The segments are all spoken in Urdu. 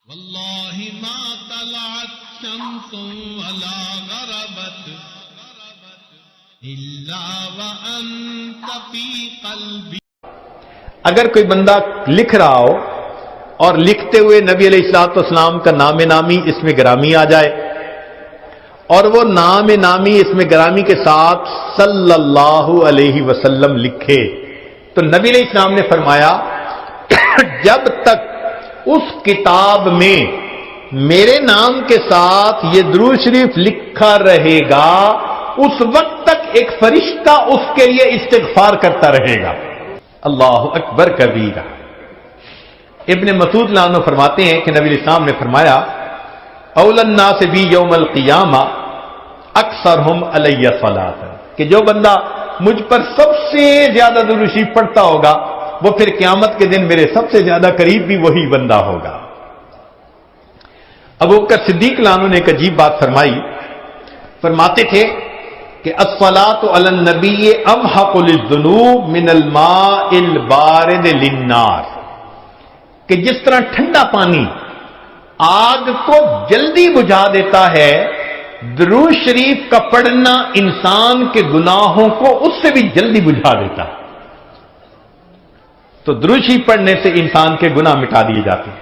واللہ ما طلعت شمس ولا غربت الا وانت فی قلبی. اگر کوئی بندہ لکھ رہا ہو اور لکھتے ہوئے نبی علیہ الصلوۃ والسلام کا نام نامی اس میں گرامی آ جائے اور وہ نام نامی اس میں گرامی کے ساتھ صلی اللہ علیہ وسلم لکھے تو نبی علیہ السلام نے فرمایا جب تک اس کتاب میں میرے نام کے ساتھ یہ درود شریف لکھا رہے گا اس وقت تک ایک فرشتہ اس کے لیے استغفار کرتا رہے گا. اللہ اکبر کبیرہ. ابن مسعود رضی اللہ عنہ فرماتے ہیں کہ نبی علیہ السلام نے فرمایا اول الناس بی یوم القیامہ اکثرہم علی صلاۃ، کہ جو بندہ مجھ پر سب سے زیادہ درود شریف پڑھتا ہوگا وہ پھر قیامت کے دن میرے سب سے زیادہ قریب بھی وہی بندہ ہوگا. ابو بکر صدیق رضی اللہ عنہ نے ایک عجیب بات فرمائی. فرماتے تھے کہ الصلاۃ علی النبی امحق للذنوب من الماء البارد للنار، کہ جس طرح ٹھنڈا پانی آگ کو جلدی بجھا دیتا ہے درود شریف کا پڑھنا انسان کے گناہوں کو اس سے بھی جلدی بجھا دیتا ہے. تو درود شریف پڑھنے سے انسان کے گناہ مٹا دیے جاتے ہیں.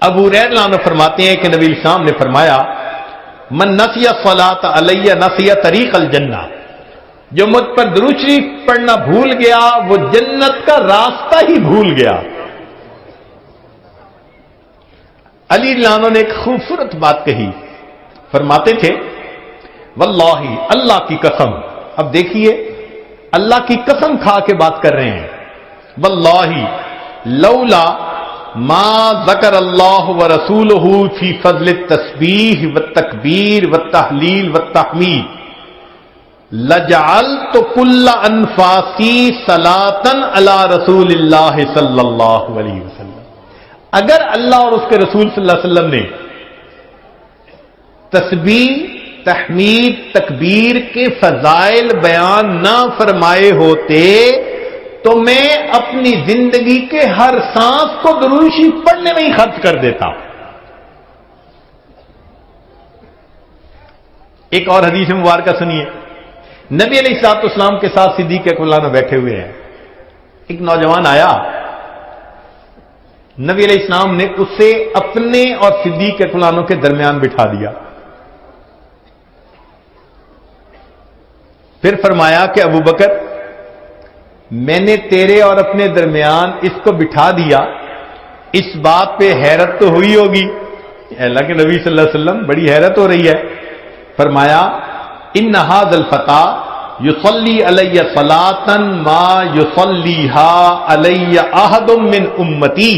ابو ہریرہ رضی اللہ عنہ فرماتے ہیں کہ نبی علیہ السلام نے فرمایا من نسی الصلاۃ علی نسی طریق الجنہ، جو مجھ پر درود شریف پڑھنا بھول گیا وہ جنت کا راستہ ہی بھول گیا. علی رضی اللہ عنہ نے ایک خوبصورت بات کہی. فرماتے تھے واللہ، اللہ کی قسم، اب دیکھیے اللہ کی قسم کھا کے بات کر رہے ہیں، واللہ لولا ما ذکر اللہ ورسولہ فی فضل التسبیح والتکبیر والتحلیل والتحمید لجعلت کل انفاسی صلاۃ علی رسول اللہ صلی اللہ علیہ وسلم. اگر اللہ اور اس کے رسول صلی اللہ علیہ وسلم نے تسبیح، تحمید، تکبیر کے فضائل بیان نہ فرمائے ہوتے تو میں اپنی زندگی کے ہر سانس کو درود شریف پڑھنے میں ہی خرچ کر دیتا. ایک اور حدیث مبارکہ سنیے. نبی علیہ الصلوۃ والسلام کے ساتھ صدیق اکبر رضی اللہ عنہ بیٹھے ہوئے ہیں. ایک نوجوان آیا، نبی علیہ السلام نے اسے اپنے اور صدیق اکبر رضی اللہ عنہ کے درمیان بٹھا دیا. پھر فرمایا کہ ابو بکر، میں نے تیرے اور اپنے درمیان اس کو بٹھا دیا، اس بات پہ حیرت تو ہوئی ہوگی. اللہ کے نبی صلی اللہ علیہ وسلم بڑی حیرت ہو رہی ہے. فرمایا ان ھذا الفتى یصلی علی صلاۃ ما یصلیھا علی احد من امتی،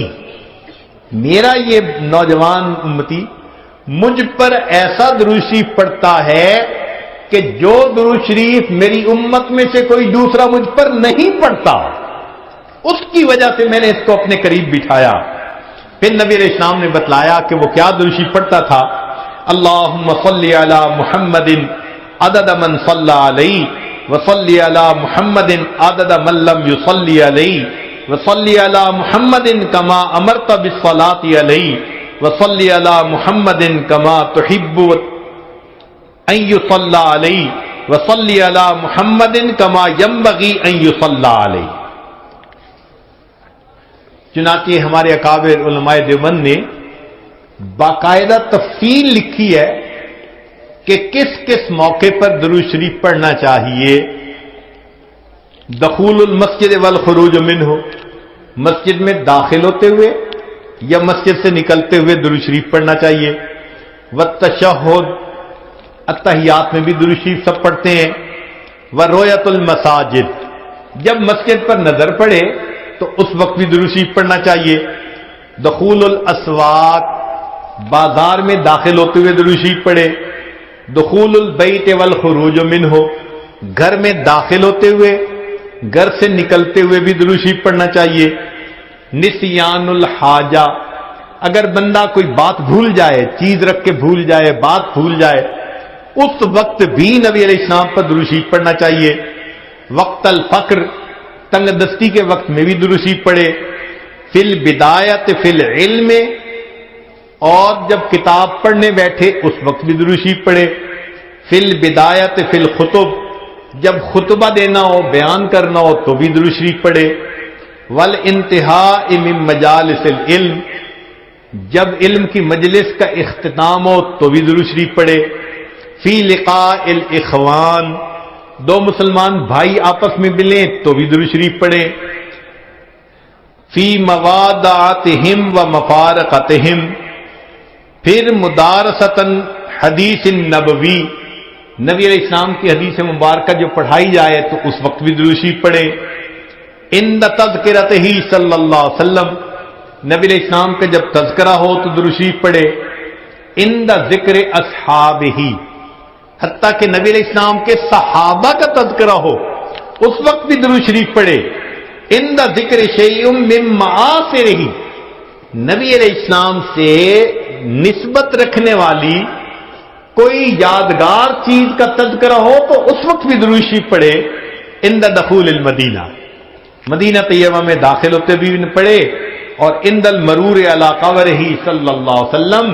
میرا یہ نوجوان امتی مجھ پر ایسا درود شریف پڑھتا ہے کہ جو درود شریف میری امت میں سے کوئی دوسرا مجھ پر نہیں پڑھتا. اس کی وجہ سے میں نے اس کو اپنے قریب بٹھایا. پھر نبی علیہ السلام نے بتلایا کہ وہ کیا درود شریف پڑھتا تھا. اللہم صلی علی محمد عدد من صلی علیہ وصلی علی محمد عدد من لم یصلی علیہ وصلی علی محمد کما امرت بالصلاۃ علیہ وصلی علی محمد کما تحب ان یصلی علیہ وصلی علی محمد کما ینبغی ان یصلی علیہ. چنانچہ ہمارے اکابر علماء دیوبند نے باقاعدہ تفصیل لکھی ہے کہ کس کس موقع پر درود شریف پڑھنا چاہیے. دخول المسجد والخروج منہ، مسجد میں داخل ہوتے ہوئے یا مسجد سے نکلتے ہوئے درود شریف پڑھنا چاہیے. والتشہد، اتحیات میں بھی درود شریف سب پڑھتے ہیں. ورؤیت المساجد، جب مسجد پر نظر پڑے تو اس وقت بھی درود شریف پڑھنا چاہیے. دخول الاسواق، بازار میں داخل ہوتے ہوئے درود شریف پڑھے. دخول البیت والخروج منہ، گھر میں داخل ہوتے ہوئے گھر سے نکلتے ہوئے بھی درود شریف پڑھنا چاہیے. نسیان الحاجہ، اگر بندہ کوئی بات بھول جائے، چیز رکھ کے بھول جائے، بات بھول جائے، اس وقت بھی نبی علیہ السلام پر درود شریف پڑھنا چاہیے. وقت الفقر، تنگ دستی کے وقت میں بھی درود شریف پڑھے. فی البدایت فی العلم اور جب کتاب پڑھنے بیٹھے اس وقت بھی درود شریف پڑھے. فی البدایت فی الخطب، جب خطبہ دینا ہو، بیان کرنا ہو تو بھی درود شریف پڑھے. والانتہاء من مجالس العلم، جب علم کی مجلس کا اختتام ہو تو بھی درود شریف پڑھے. فی لقاء الاخوان، دو مسلمان بھائی آپس میں ملیں تو بھی درود شریف پڑھے. فی موادعتہم و مفارقتہم، پھر مدارستاً حدیث نبوی، نبی علیہ السلام کی حدیث مبارکہ جو پڑھائی جائے تو اس وقت بھی درود شریف پڑھے. عند تذکرتہ صلی اللہ علیہ وسلم، نبی علیہ السلام کا جب تذکرہ ہو تو درود شریف پڑھے. عند ذکر اصحابہ، حتیٰ کہ نبی علیہ السلام کے صحابہ کا تذکرہ ہو اس وقت بھی درود شریف پڑھے. عند ذکر شیء من معاصرہ، نبی علیہ السلام سے نسبت رکھنے والی کوئی یادگار چیز کا تذکرہ ہو تو اس وقت بھی درود شریف پڑھے. عند دخول المدینہ، مدینہ طیبہ میں داخل ہوتے بھی پڑھے. اور عند المرور علی قبرہ صلی اللہ علیہ وسلم،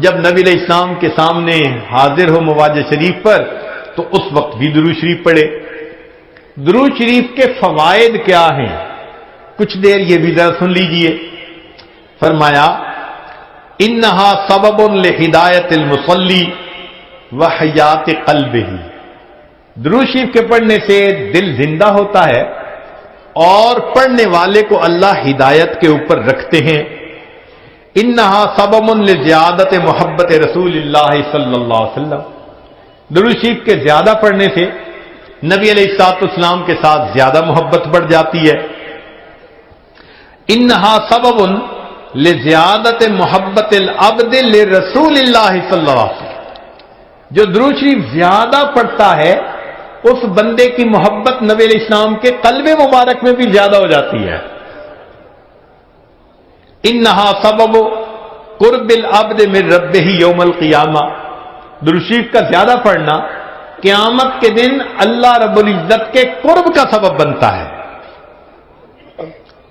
جب نبی علیہ السلام کے سامنے حاضر ہو مواجہ شریف پر تو اس وقت بھی درود شریف پڑھے. درود شریف کے فوائد کیا ہیں؟ کچھ دیر یہ بھی ذرا سن لیجئے. فرمایا انہا سبب لہدایت المصلی وحیات قلبہ، درود شریف کے پڑھنے سے دل زندہ ہوتا ہے اور پڑھنے والے کو اللہ ہدایت کے اوپر رکھتے ہیں. انہا سبب لزیادت محبت رسول اللہ صلی اللہ علیہ وسلم، درود شریف کے زیادہ پڑھنے سے نبی علیہ الصلوۃ والسلام کے ساتھ زیادہ محبت بڑھ جاتی ہے. انہا سبب لزیادت محبت العبد لرسول اللہ صلی اللہ علیہ وسلم، جو درود شریف زیادہ پڑھتا ہے اس بندے کی محبت نبی علیہ السلام کے قلب مبارک میں بھی زیادہ ہو جاتی ہے. انہا سبب قرب العبد من ربہ یوم القیامہ، درود شریف کا زیادہ پڑھنا قیامت کے دن اللہ رب العزت کے قرب کا سبب بنتا ہے.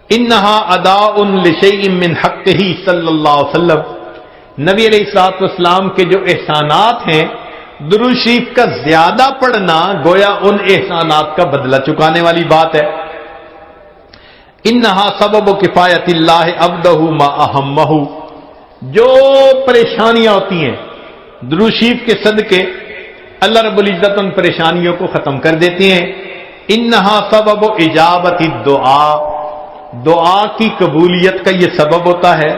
انہا اداء لشیء من حقہ صلی اللہ علیہ وسلم، نبی علیہ الصلوۃ والسلام کے جو احسانات ہیں درود شریف کا زیادہ پڑھنا گویا ان احسانات کا بدلہ چکانے والی بات ہے. انہا سبب کفایت اللہ عبدہ ما اہمہ، جو پریشانیاں ہوتی ہیں درود شریف کے صدقے اللہ رب العزت ان پریشانیوں کو ختم کر دیتے ہیں. انہا سبب اجابت الدعاء، دعا کی قبولیت کا یہ سبب ہوتا ہے.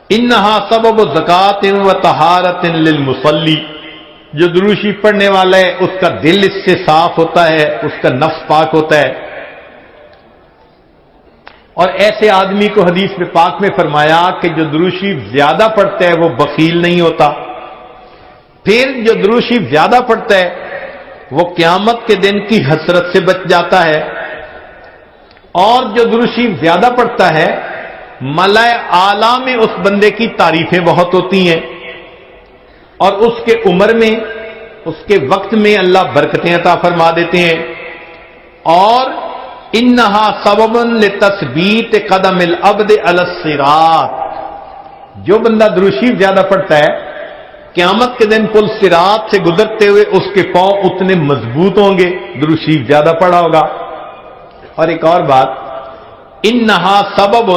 انہا سبب زکات و طہارت للمصلی، جو درود شریف پڑھنے والا ہے اس کا دل اس سے صاف ہوتا ہے، اس کا نفس پاک ہوتا ہے. اور ایسے آدمی کو حدیث میں پاک میں فرمایا کہ جو درود شریف زیادہ پڑھتا ہے وہ بخیل نہیں ہوتا. پھر جو درود شریف زیادہ پڑھتا ہے وہ قیامت کے دن کی حسرت سے بچ جاتا ہے. اور جو درود شریف زیادہ پڑھتا ہے ملائے اعلیٰ میں اس بندے کی تعریفیں بہت ہوتی ہیں، اور اس کے عمر میں اس کے وقت میں اللہ برکتیں عطا فرما دیتے ہیں. اور انہا سبب لتثبیت قدم العبد علی الصراط، جو بندہ درود شریف زیادہ پڑھتا ہے قیامت کے دن پل صراط سے گزرتے ہوئے اس کے پاؤں اتنے مضبوط ہوں گے، درود شریف زیادہ پڑھا ہوگا. اور ایک اور بات، انہا سبب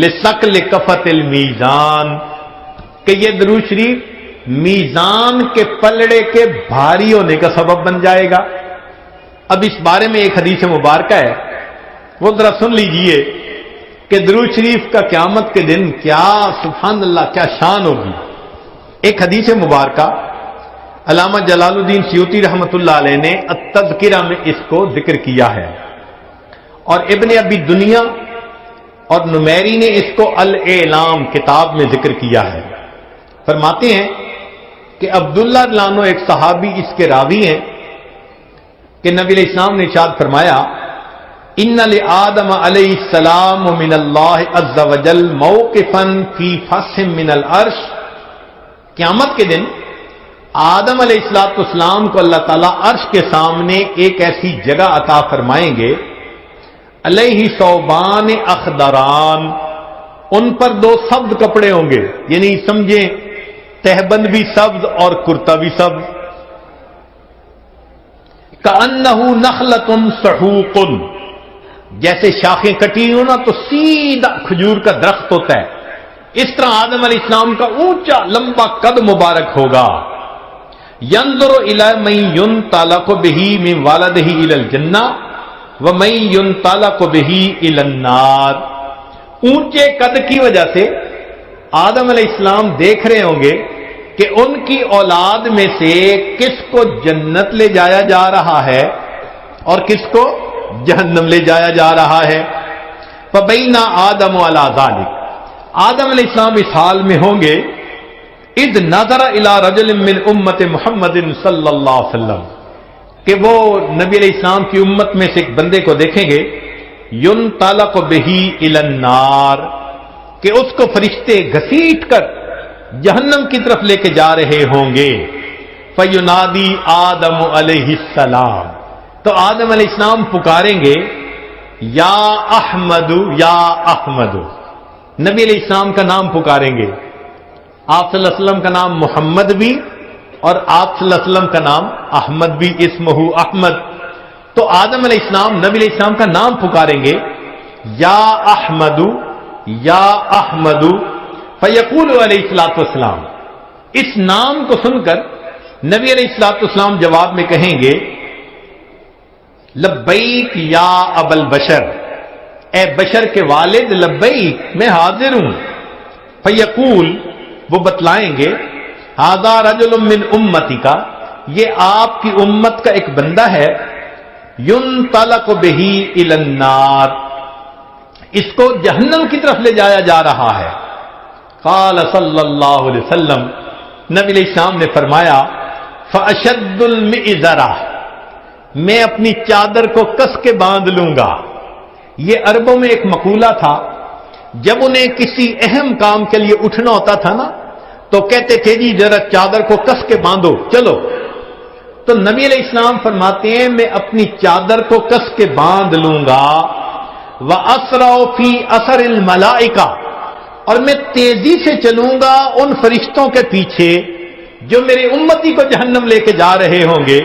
لثقل کفۃ المیزان، کہ یہ درود شریف میزان کے پلڑے کے بھاری ہونے کا سبب بن جائے گا. اب اس بارے میں ایک حدیث مبارکہ ہے، وہ ذرا سن لیجئے کہ درود شریف کا قیامت کے دن کیا سبحان اللہ کیا شان ہوگی. ایک حدیث مبارکہ علامہ جلال الدین سیوطی رحمۃ اللہ علیہ نے التذکرہ میں اس کو ذکر کیا ہے، اور ابن ابی دنیا اور نمیری نے اس کو الاعلام کتاب میں ذکر کیا ہے. فرماتے ہیں کہ عبداللہ لانو ایک صحابی اس کے راوی ہیں کہ نبی علیہ السلام نے ارشاد فرمایا ان لآدم علیہ السلام من اللہ عز وجل موقفا فی فسح من العرش، قیامت کے دن آدم علیہ السلام کو اللہ تعالیٰ عرش کے سامنے ایک ایسی جگہ عطا فرمائیں گے، علیہ ثوبان اخضران، ان پر 2 سبز کپڑے ہوں گے، یعنی سمجھیں تہبند بھی سبز اور کرتا بھی سبز. کأنہ نخلۃ سحوق، جیسے شاخیں کٹی ہوں نا تو سیدھا کھجور کا درخت ہوتا ہے، اس طرح آدم علیہ السلام کا اونچا لمبا قد مبارک ہوگا. ينظر الى من ينطلق به من والده الى الجنہ ومن ينطلق به الى النار. اونچے قد کی وجہ سے آدم علیہ السلام دیکھ رہے ہوں گے کہ ان کی اولاد میں سے کس کو جنت لے جایا جا رہا ہے اور کس کو جہنم لے جایا جا رہا ہے. فبین آدم علی ذلک، آدم علیہ السلام اس حال میں ہوں گے اذ نظر الی رجل من امت محمد صلی اللہ علیہ وسلم، کہ وہ نبی علیہ السلام کی امت میں سے ایک بندے کو دیکھیں گے ينطلق به الی النار، کہ اس کو فرشتے گھسیٹ کر جہنم کی طرف لے کے جا رہے ہوں گے. فینادی آدم علیہ السلام، تو آدم علیہ السلام پکاریں گے یا احمد یا احمد، نبی علیہ السلام کا نام پکاریں گے. آپ صلی اللہ علیہ وسلم کا نام محمد بھی اور آپ صلی اللہ علیہ وسلم کا نام احمد بھی، اسمہ احمد. تو آدم علیہ السلام نبی علیہ السلام کا نام پکاریں گے یا احمد یا احمد. فیقول علیہ الصلوۃ والسلام، اس نام کو سن کر نبی علیہ الصلوۃ والسلام جواب میں کہیں گے لبیک یا ابا البشر، اے بشر کے والد لبیک، میں حاضر ہوں. فیقول، وہ بتلائیں گے ھذا رجل من امتی کا، یہ آپ کی امت کا ایک بندہ ہے، ينطلق به الى النار، اس کو جہنم کی طرف لے جایا جا رہا ہے. قال صلی اللہ علیہ وسلم، نبی علیہ السلام نے فرمایا فاشد المئزرہ، میں اپنی چادر کو کس کے باندھ لوں گا. یہ عربوں میں ایک مقولہ تھا، جب انہیں کسی اہم کام کے لیے اٹھنا ہوتا تھا نا تو کہتے تھے جی ذرا چادر کو کس کے باندھو چلو. تو نبی علیہ السلام فرماتے ہیں میں اپنی چادر کو کس کے باندھ لوں گا. وَأَسْرَعُ فِي أَثَرِ الْمَلَائِكَةِ، اور میں تیزی سے چلوں گا ان فرشتوں کے پیچھے جو میرے امتی کو جہنم لے کے جا رہے ہوں گے.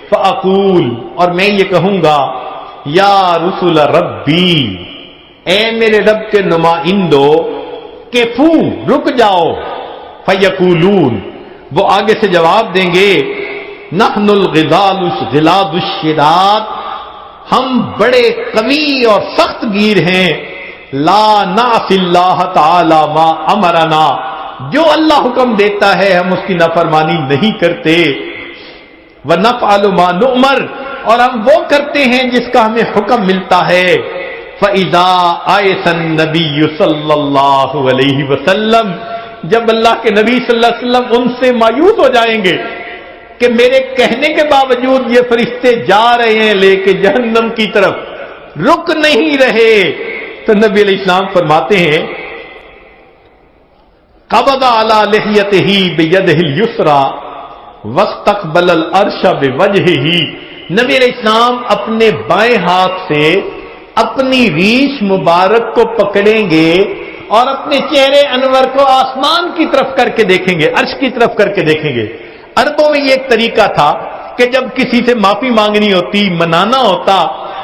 فَأَقُولُ، اور میں یہ کہوں گا یا رسول ربی، اے میرے رب کے نمائندو، کفو، رک جاؤ. فَيَقُولُونَ، وہ آگے سے جواب دیں گے نحن الغلاد الشداد، ہم بڑے قوی اور سخت گیر ہیں. لا نعصی اللہ تعالی ما امرنا، جو اللہ حکم دیتا ہے ہم اس کی نافرمانی نہیں کرتے. ونفعل ما نؤمر، اور ہم وہ کرتے ہیں جس کا ہمیں حکم ملتا ہے. فاذا آیس النبی صلی اللہ علیہ وسلم، جب اللہ کے نبی صلی اللہ علیہ وسلم ان سے مایوس ہو جائیں گے کہ میرے کہنے کے باوجود یہ فرشتے جا رہے ہیں لے کے جہنم کی طرف، رک نہیں رہے، تو نبی علیہ السلام فرماتے ہیں قبض علی لحیتہ بیدہ الیسری واستقبل العرش بوجہہ، نبی علیہ السلام اپنے بائیں ہاتھ سے اپنی ریش مبارک کو پکڑیں گے اور اپنے چہرے انور کو آسمان کی طرف کر کے دیکھیں گے، عرش کی طرف کر کے دیکھیں گے. عربوں میں یہ ایک طریقہ تھا کہ جب کسی سے معافی مانگنی ہوتی، منانا ہوتا،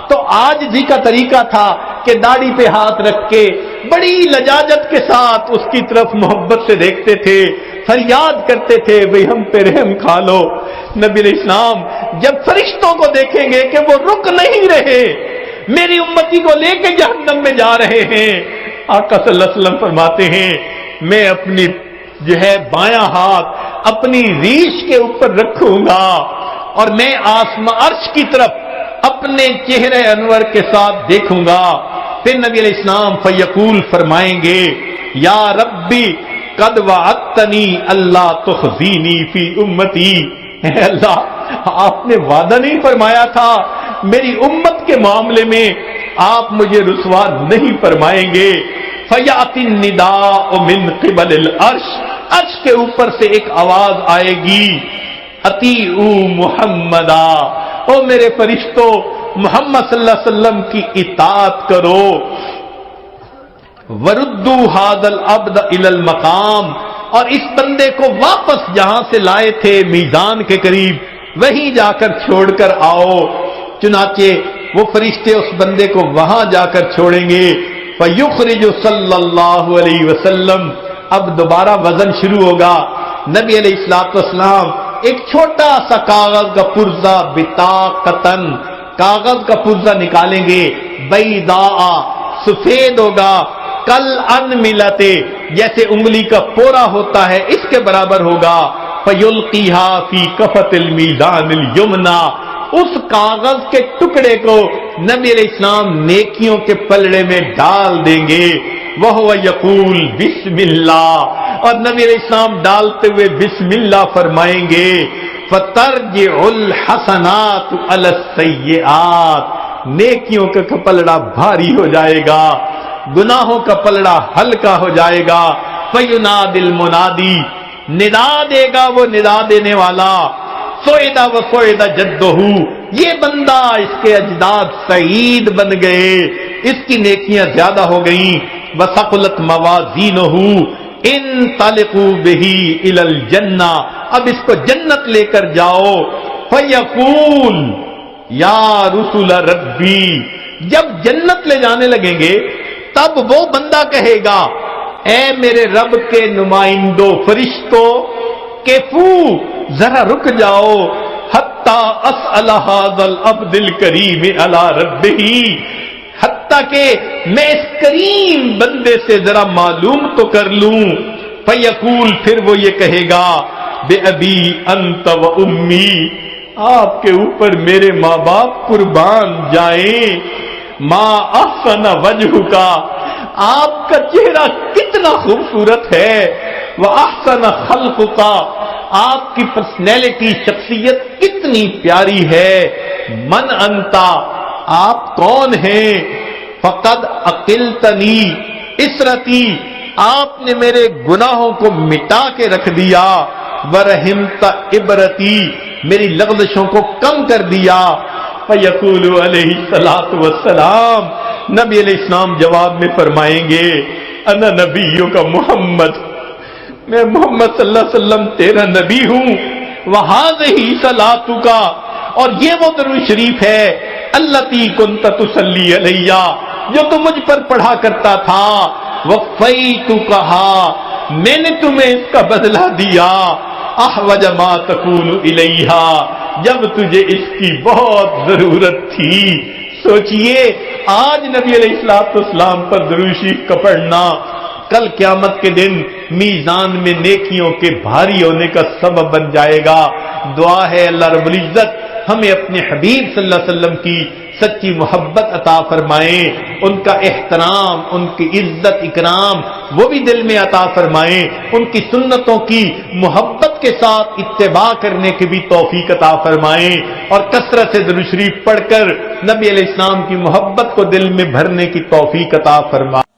تو آج جی کا طریقہ تھا کہ داڑھی پہ ہاتھ رکھ کے بڑی لجاجت کے ساتھ اس کی طرف محبت سے دیکھتے تھے، فریاد کرتے تھے بھئی ہم پہ رحم کھا لو. نبی علیہ السلام جب فرشتوں کو دیکھیں گے کہ وہ رک نہیں رہے، میری امتی کو لے کے جہنم میں جا رہے ہیں، آقا صلی اللہ علیہ وسلم فرماتے ہیں میں اپنی بایاں ہاتھ اپنی ریش کے اوپر رکھوں گا اور میں آسمان عرش کی طرف اپنے چہرے انور کے ساتھ دیکھوں گا. پھر نبی علیہ السلام فیقول فرمائیں گے یا ربی قد وعدتنی اللہ تخزینی فی امتی، اے اللہ آپ نے وعدہ نہیں فرمایا تھا میری امت کے معاملے میں آپ مجھے رسوا نہیں فرمائیں گے. فیاتی النداء من قبل العرش، عرش کے اوپر سے ایک آواز آئے گی اطیعوا محمدا، او میرے فرشتوں محمد صلی اللہ علیہ وسلم کی اطاعت کرو. وردو ہادل عبد الی المقام، اور اس بندے کو واپس جہاں سے لائے تھے میزان کے قریب وہیں جا کر چھوڑ کر آؤ۔ چنانچہ وہ فرشتے اس بندے کو وہاں جا کر چھوڑیں گے۔ فیخرج صلی اللہ علیہ وسلم، اب دوبارہ وزن شروع ہوگا۔ نبی علیہ الصلوۃ والسلام ایک چھوٹا سا کاغذ کا پرزہ بطاقتن، کاغذ کا پرزہ نکالیں گے، بیضاء، سفید ہوگا، کل ان ملتے، جیسے انگلی کا پورا ہوتا ہے اس کے برابر ہوگا۔ فیلقیھا فی کفۃ المیزان الیمنی، اس کاغذ کے ٹکڑے کو نبی علیہ السلام نیکیوں کے پلڑے میں ڈال دیں گے۔ وہو یقول بسم اللہ، اور نبی علیہ السلام ڈالتے ہوئے بسم اللہ فرمائیں گے۔ فترجع الحسنات علی السیئات، نیکیوں کا پلڑا بھاری ہو جائے گا، گناہوں کا پلڑا ہلکا ہو جائے گا۔ فینادی المنادی، ندا دے گا وہ ندا دینے والا، سوئدہ و سوئدہ جدہ، یہ بندہ، اس کے اجداد سعید بن گئے، اس کی نیکیاں زیادہ ہو گئیں۔ وثقلت موازینہ، انطلقوا بہ الی الجنہ، اب اس کو جنت لے کر جاؤ۔ فیقول یا رسول ربی، جب جنت لے جانے لگیں گے تب وہ بندہ کہے گا، اے میرے رب کے نمائندوں فرشتوں، کیفو، ذرا رک جاؤ، حتی اسأل ھذا العبد الکریم علی ربہ، حتیٰ کہ میں اس کریم بندے سے ذرا معلوم تو کر لوں۔ فیقول، پھر وہ یہ کہے گا، بے ابی انت و امی، آپ کے اوپر میرے ماں باپ قربان جائیں، ما احسن وجہ کا، آپ کا چہرہ کتنا خوبصورت ہے، وہ احسن خلق کا، آپ کی پرسنالٹی، شخصیت کتنی پیاری ہے۔ من انتا، آپ کون ہیں؟ فقد عقلتنی اسرتی، آپ نے میرے گناہوں کو مٹا کے رکھ دیا، ورحمت عبرتی، میری لغزشوں کو کم کر دیا۔ فیقول علیہ الصلوۃ والسلام، نبی علیہ السلام جواب میں فرمائیں گے، انا نبیوں کا محمد، میں محمد صلی اللہ علیہ وسلم تیرا نبی ہوں۔ وہذہ صلاتک، اور یہ وہ درود شریف ہے، التی کنت تصلی علیہ، جو تم مجھ پر پڑھا کرتا تھا۔ وفیتکھا، میں نے تمہیں اس کا بدلہ دیا، احوج ما تکون الیہ، جب تجھے اس کی بہت ضرورت تھی۔ سوچئے، آج نبی علیہ السلام پر درود شریف کا پڑھنا کل قیامت کے دن میزان میں نیکیوں کے بھاری ہونے کا سبب بن جائے گا۔ دعا ہے اللہ رب العزت ہمیں اپنے حبیب صلی اللہ علیہ وسلم کی سچی محبت عطا فرمائیں، ان کا احترام، ان کی عزت اکرام وہ بھی دل میں عطا فرمائیں، ان کی سنتوں کی محبت کے ساتھ اتباع کرنے کی بھی توفیق عطا فرمائیں، اور کثرت سے درود شریف پڑھ کر نبی علیہ السلام کی محبت کو دل میں بھرنے کی توفیق عطا فرمائیں۔